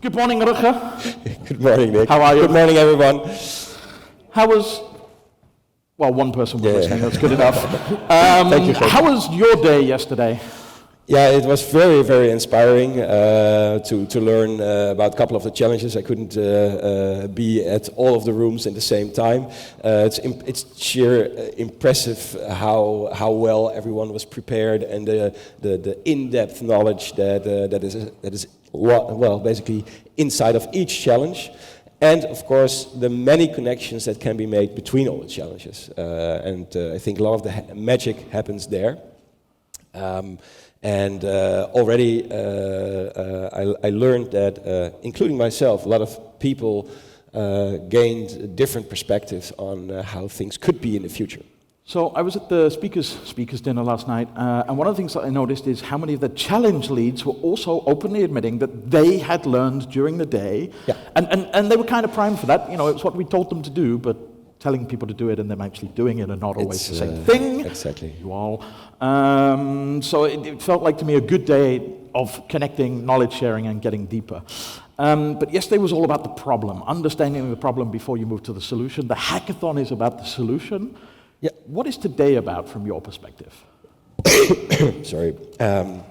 Good morning, Rutger. Good morning, Nick. How are you? Good morning, everyone. How was... Well, one person was listening, that's good enough. Thank you. How was your day yesterday? Yeah, it was very, very inspiring to learn about a couple of the challenges. I couldn't be at all of the rooms at the same time. It's sheer impressive how well everyone was prepared, and the in-depth knowledge that is basically inside of each challenge. And of course, the many connections that can be made between all the challenges. I think a lot of the magic happens there. Already I learned that, including myself, a lot of people gained different perspectives on how things could be in the future. So I was at the speakers dinner last night, and one of the things that I noticed is how many of the challenge leads were also openly admitting that they had learned during the day, yeah. and they were kind of primed for that. You know, it's what we told them to do, but telling people to do it and them actually doing it are not always the same thing. Exactly. You all. So it felt like to me a good day of connecting, knowledge sharing, and getting deeper. But yesterday was all about the problem, understanding the problem before you move to the solution. The hackathon is about the solution. Yeah. What is today about from your perspective? Sorry. And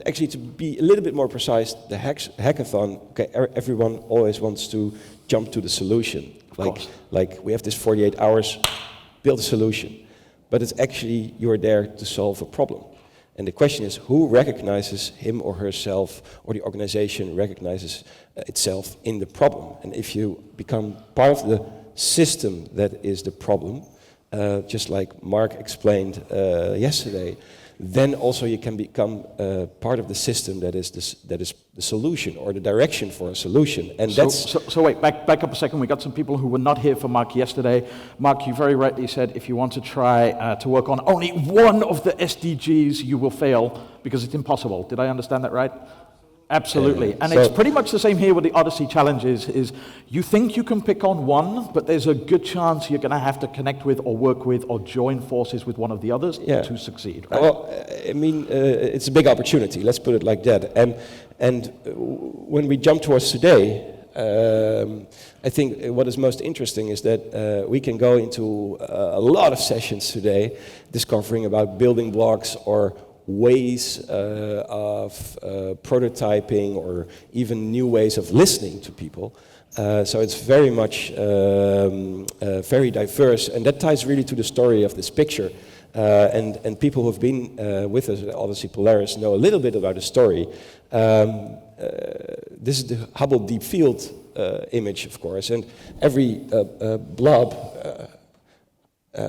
actually, to be a little bit more precise, the hackathon, okay, everyone always wants to jump to the solution. Like we have this 48 hours, build a solution. But it's actually, you're there to solve a problem. And the question is, who recognizes him or herself, or the organization recognizes itself in the problem? And if you become part of the system that is the problem, just like Mark explained yesterday, then also you can become part of the system that is the solution, or the direction for a solution. And so wait, back up a second. We got some people who were not here for Mark yesterday. Mark, you very rightly said if you want to try to work on only one of the SDGs, you will fail because it's impossible. Did I understand that right? Absolutely. And it's pretty much the same here with the Odyssey challenges, is you think you can pick on one, but there's a good chance you're going to have to connect with or work with or join forces with one of the others to succeed. Right? Well, I mean, it's a big opportunity, let's put it like that. And when we jump towards today, I think what is most interesting is that we can go into a lot of sessions today discovering about building blocks or ways of prototyping, or even new ways of listening to people. So it's very much very diverse, and that ties really to the story of this picture. And people who have been with us at Odyssey Polaris know a little bit about the story. This is the Hubble Deep Field image, of course, and every blob.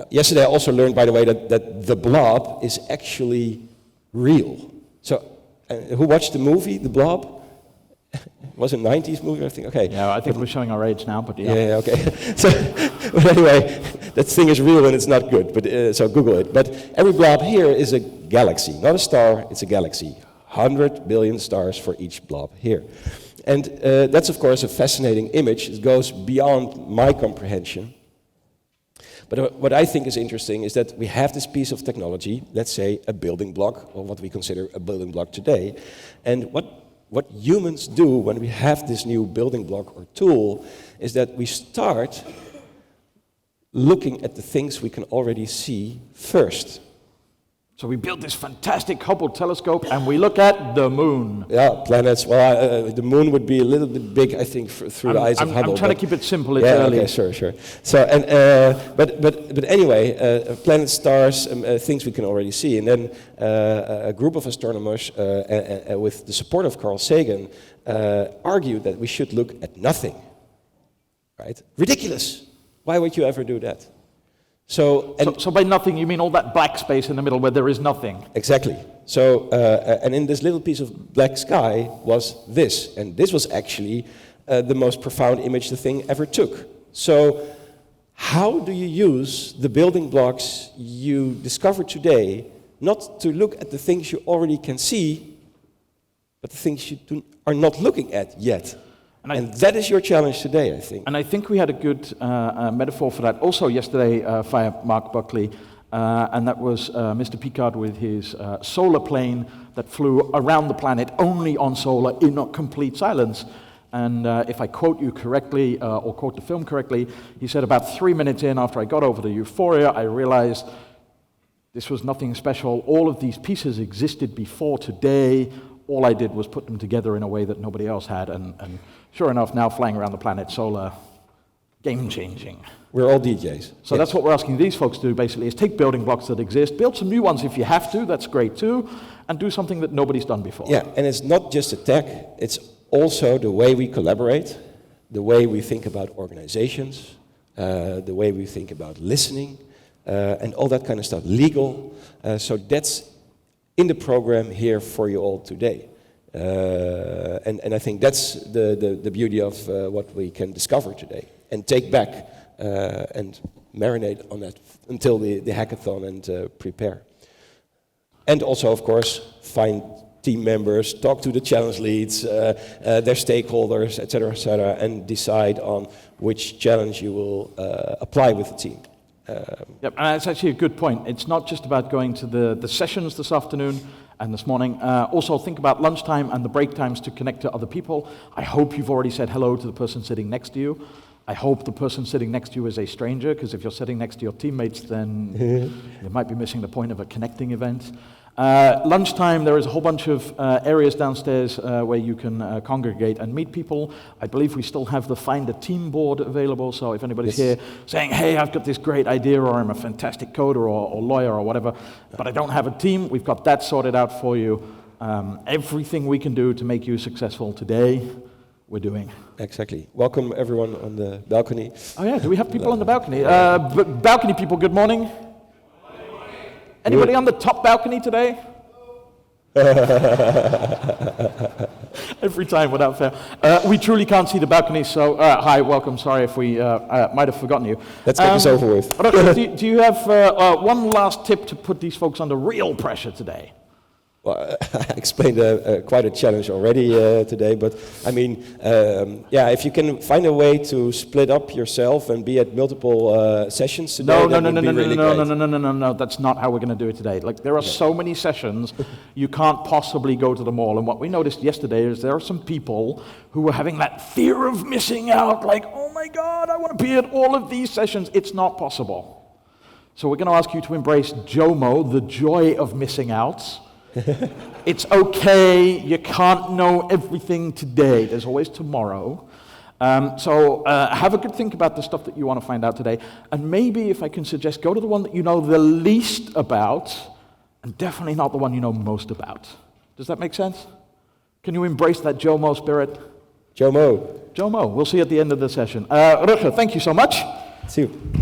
Yesterday I also learned, by the way, that the blob is actually real. So, who watched the movie, The Blob? It was a 90s movie, I think. Okay. Yeah, I think we're showing our age now, but yeah. Yeah, okay. So, but anyway, that thing is real and it's not good. But so Google it. But every blob here is a galaxy, not a star. It's a galaxy. 100 billion stars for each blob here, and that's of course a fascinating image. It goes beyond my comprehension. But what I think is interesting is that we have this piece of technology, let's say a building block, or what we consider a building block today. And what humans do when we have this new building block or tool is that we start looking at the things we can already see first. So we built this fantastic Hubble telescope and we look at the moon. Yeah, planets. Well, the moon would be a little bit big, I think, through the eyes of Hubble. I'm trying to keep it simple. It's early. Okay, sure. So, but anyway, planets, stars, things we can already see. And then a group of astronomers, with the support of Carl Sagan, argued that we should look at nothing. Right? Ridiculous. Why would you ever do that? So by nothing, you mean all that black space in the middle where there is nothing? Exactly. So, and in this little piece of black sky was this. And this was actually the most profound image the thing ever took. So, how do you use the building blocks you discovered today, not to look at the things you already can see, but the things you are not looking at yet? And that is your challenge today, I think. And I think we had a good metaphor for that also yesterday via Mark Buckley. and that was Mr. Picard with his solar plane that flew around the planet only on solar in complete silence. And if I quote you correctly, or quote the film correctly, he said about 3 minutes in, after I got over the euphoria, I realized this was nothing special. All of these pieces existed before today. All I did was put them together in a way that nobody else had. And sure enough, now flying around the planet, solar, game-changing. We're all DJs. So that's what we're asking these folks to do, basically, is take building blocks that exist, build some new ones if you have to, that's great too, and do something that nobody's done before. Yeah, and it's not just the tech, it's also the way we collaborate, the way we think about organizations, the way we think about listening, and all that kind of stuff, legal. So that's in the program here for you all today. And I think that's the beauty of what we can discover today and take back and marinate on that until the hackathon and prepare. And also, of course, find team members, talk to the challenge leads, their stakeholders, etc., and decide on which challenge you will apply with the team. Yep, and that's actually a good point. It's not just about going to the sessions this afternoon and this morning. Also think about lunchtime and the break times to connect to other people. I hope you've already said hello to the person sitting next to you. I hope the person sitting next to you is a stranger, because if you're sitting next to your teammates, then you might be missing the point of a connecting event. Lunchtime, there is a whole bunch of areas downstairs where you can congregate and meet people. I believe we still have the Find a Team board available, so if anybody's here saying, hey, I've got this great idea, or I'm a fantastic coder or lawyer or whatever, but I don't have a team, we've got that sorted out for you. Everything we can do to make you successful today, we're doing. Exactly. Welcome everyone on the balcony. Oh yeah, do we have people on the balcony? Balcony people, good morning. Anybody on the top balcony today? Every time without fail. We truly can't see the balcony, so hi, welcome. Sorry if we might have forgotten you. Let's get this over with. Do you have one last tip to put these folks under real pressure today? Well, I explained quite a challenge already today, but I mean, yeah, if you can find a way to split up yourself and be at multiple sessions today, No, that's not how we're going to do it today. Like, there are so many sessions, you can't possibly go to them all. And what we noticed yesterday is there are some people who were having that fear of missing out, like, oh my God, I want to be at all of these sessions. It's not possible. So we're going to ask you to embrace JOMO, the joy of missing out. It's okay, you can't know everything today, there's always tomorrow. So have a good think about the stuff that you want to find out today, and maybe, if I can suggest, go to the one that you know the least about, and definitely not the one you know most about. Does that make sense? Can you embrace that JOMO spirit? JOMO. JOMO, we'll see you at the end of the session. Rutger, thank you so much. See you.